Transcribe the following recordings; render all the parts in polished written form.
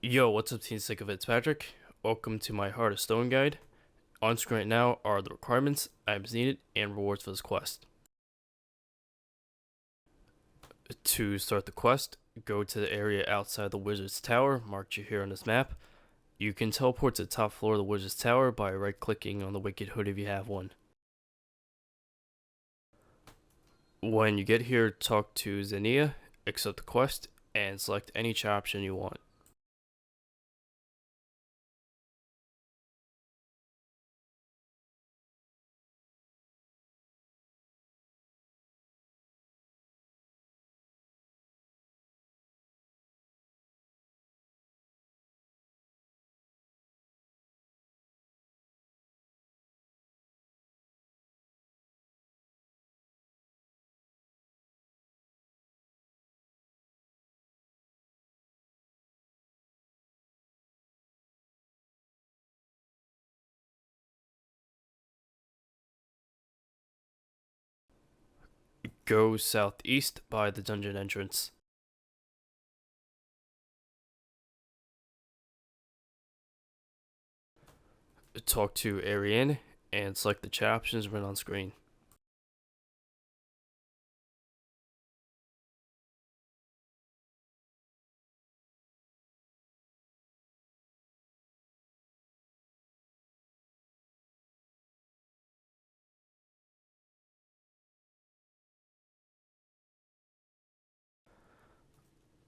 Yo, what's up, Team Sick of It's Patrick. Welcome to my Heart of Stone guide. On screen right now are the requirements, items needed, and rewards for this quest. To start the quest, go to the area outside the Wizard's Tower, marked here on this map. You can teleport to the top floor of the Wizard's Tower by right-clicking on the Wicked Hood if you have one. When you get here, talk to Xenia, accept the quest, and select any chat option you want. Go southeast by the dungeon entrance. Talk to Ariane and select the chat options written on screen.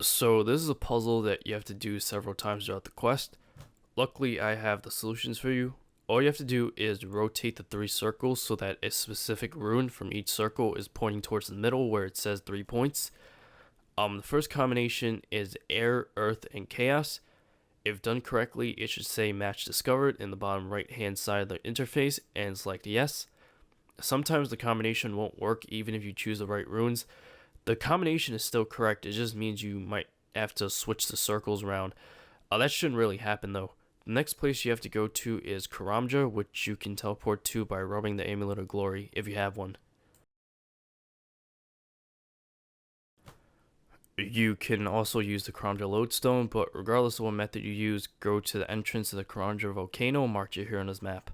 So this is a puzzle that you have to do several times throughout the quest. Luckily, I have the solutions for you. All you have to do is rotate the 3 circles so that a specific rune from each circle is pointing towards the middle where it says 3 points. The first combination is air, earth, and chaos. If done correctly, it should say match discovered in the bottom right hand side of the interface and select yes. Sometimes the combination won't work even if you choose the right runes. The combination is still correct, it just means you might have to switch the circles around. That shouldn't really happen though. The next place you have to go to is Karamja, which you can teleport to by rubbing the Amulet of Glory if you have one. You can also use the Karamja lodestone, but regardless of what method you use, go to the entrance of the Karamja volcano marked here on this map.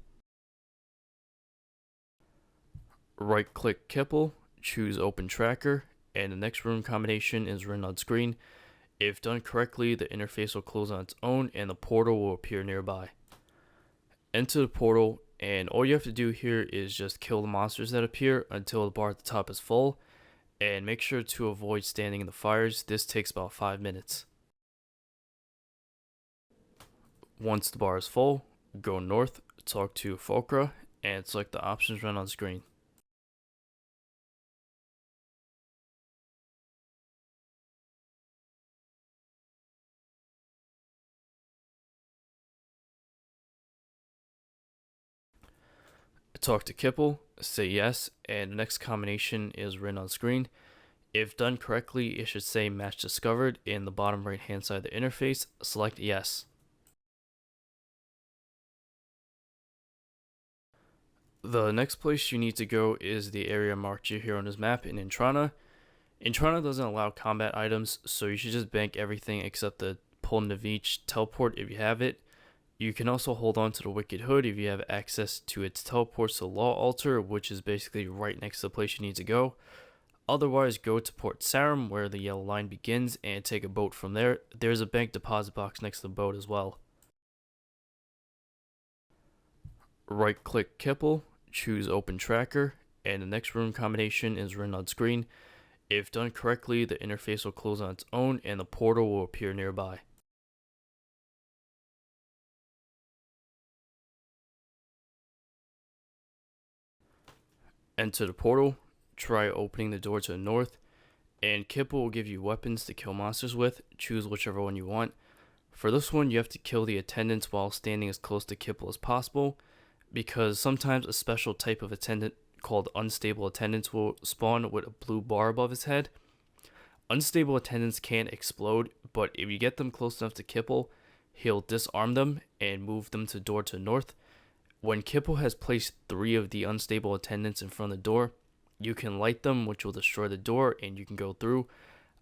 Right click Kipple, choose Open Tracker, and the next rune combination is written on screen. If done correctly, the interface will close on its own and the portal will appear nearby. Enter the portal, and all you have to do here is just kill the monsters that appear until the bar at the top is full, and make sure to avoid standing in the fires. This takes about 5 minutes. Once the bar is full, go north, talk to Fulcra, and select the options run on screen. Talk to Kipple, say yes, and the next combination is written on screen. If done correctly, it should say match discovered in the bottom right hand side of the interface. Select yes. The next place you need to go is the area marked here on this map in Intrana. Intrana doesn't allow combat items, so you should just bank everything except the Pull Naveach teleport if you have it. You can also hold on to the Wicked Hood if you have access to its teleports to Law Altar, which is basically right next to the place you need to go. Otherwise, go to Port Sarum, where the yellow line begins, and take a boat from there. There's a bank deposit box next to the boat as well. Right click Kipple, choose Open Tracker, and the next rune combination is written on screen. If done correctly, the interface will close on its own and the portal will appear nearby. Enter the portal, try opening the door to the north, and Kipple will give you weapons to kill monsters with. Choose whichever one you want. For this one, you have to kill the attendants while standing as close to Kipple as possible, because sometimes a special type of attendant called unstable attendants will spawn with a blue bar above his head. Unstable attendants can't explode, but if you get them close enough to Kipple, he'll disarm them and move them to the door to the north. When Kipple has placed 3 of the unstable attendants in front of the door, you can light them, which will destroy the door, and you can go through.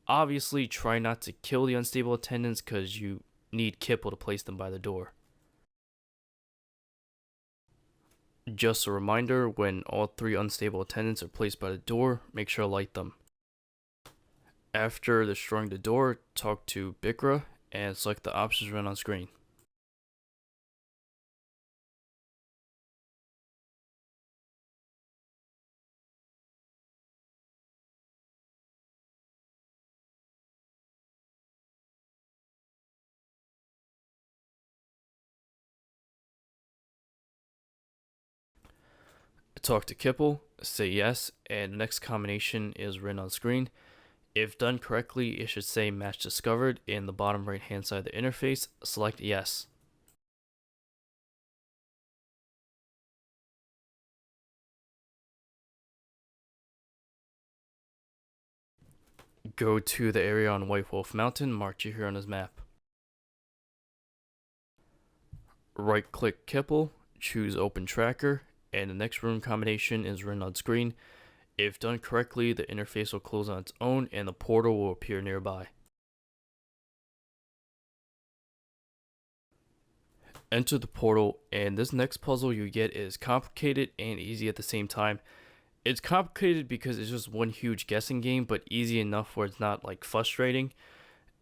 Obviously, try not to kill the unstable attendants because you need kipple to place them by the door. Just a reminder, when all 3 unstable attendants are placed by the door, make sure to light them. After destroying the door, talk to Bikra and select the options run on screen. Talk to Kipple, say yes, and the next combination is written on screen. If done correctly, it should say match discovered in the bottom right hand side of the interface. Select yes. Go to the area on White Wolf Mountain marked here on his map. Right click Kipple, choose Open Tracker, and the next rune combination is written on screen. If done correctly, the interface will close on its own and the portal will appear nearby. Enter the portal, and this next puzzle you get is complicated and easy at the same time. It's complicated because it's just one huge guessing game, but easy enough where it's not like frustrating.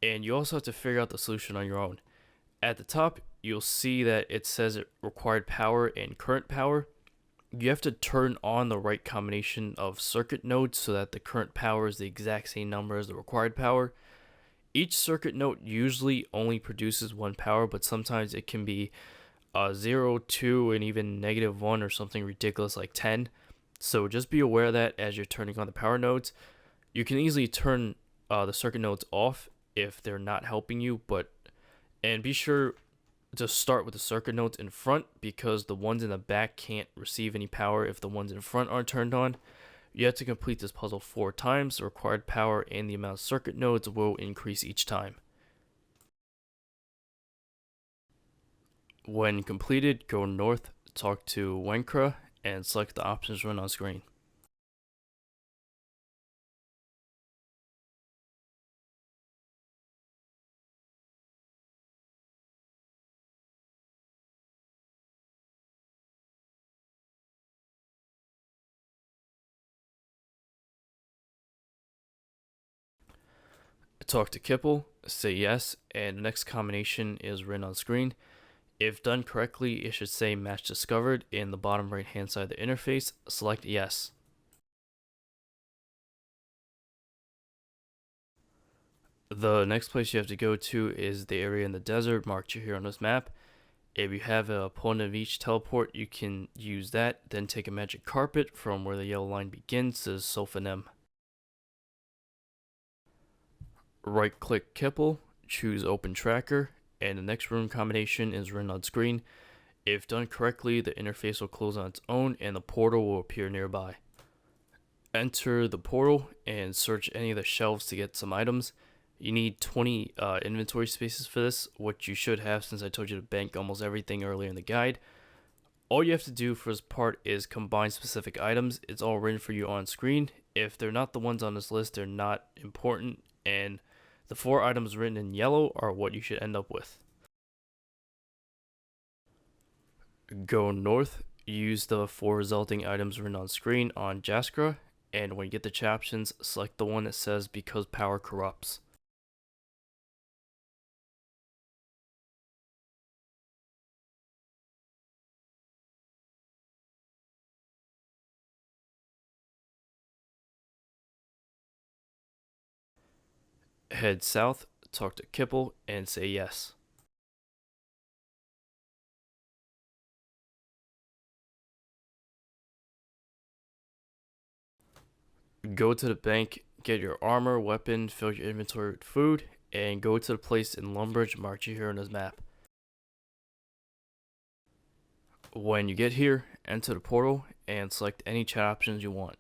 And you also have to figure out the solution on your own. At the top, you'll see that it says it required power and current power. You have to turn on the right combination of circuit nodes so that the current power is the exact same number as the required power. Each circuit node usually only produces one power, but sometimes it can be 0, 2, and even -1 or something ridiculous like 10. So just be aware of that as you're turning on the power nodes. You can easily turn the circuit nodes off if they're not helping you, and be sure to start with the circuit nodes in front because the ones in the back can't receive any power if the ones in front aren't turned on. You have to complete this puzzle 4 times. The required power and the amount of circuit nodes will increase each time. When completed, go north, talk to Wenkra, and select the options run on screen. Talk to Kipple, say yes, and the next combination is written on screen. If done correctly, it should say match discovered in the bottom right hand side of the interface. Select yes. The next place you have to go to is the area in the desert marked here on this map. If you have a opponent of each teleport, you can use that, then take a magic carpet from where the yellow line begins to Sophanem. Right click Kipple, choose Open Tracker, and the next rune combination is written on screen. If done correctly, the interface will close on its own and the portal will appear nearby. Enter the portal and search any of the shelves to get some items. You need 20 inventory spaces for this, which you should have since I told you to bank almost everything earlier in the guide. All you have to do for this part is combine specific items. It's all written for you on screen. If they're not the ones on this list, they're not important, and the 4 items written in yellow are what you should end up with. Go north, use the 4 resulting items written on screen on Jaskra, and when you get the captions, select the one that says because power corrupts. Head south, talk to Kipple, and say yes. Go to the bank, get your armor, weapon, fill your inventory with food, and go to the place in Lumbridge marked here on this map. When you get here, enter the portal and select any chat options you want.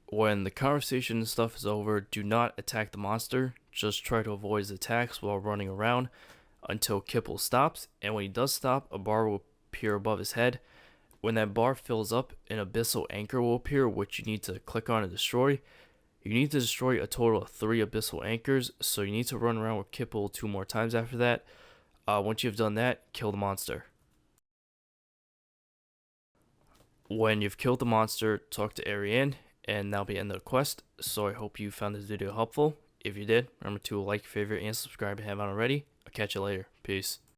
When the conversation and stuff is over, do not attack the monster. Just try to avoid his attacks while running around until Kipple stops, and when he does stop, a bar will appear above his head. When that bar fills up, an abyssal anchor will appear, which you need to click on and destroy. You need to destroy a total of 3 abyssal anchors, so you need to run around with Kipple 2 more times after that. Once you've done that, kill the monster. When you've killed the monster, talk to Ariane, and that'll be the end of the quest. So I hope you found this video helpful. If you did, remember to like, favorite, and subscribe if you haven't already. I'll catch you later. Peace.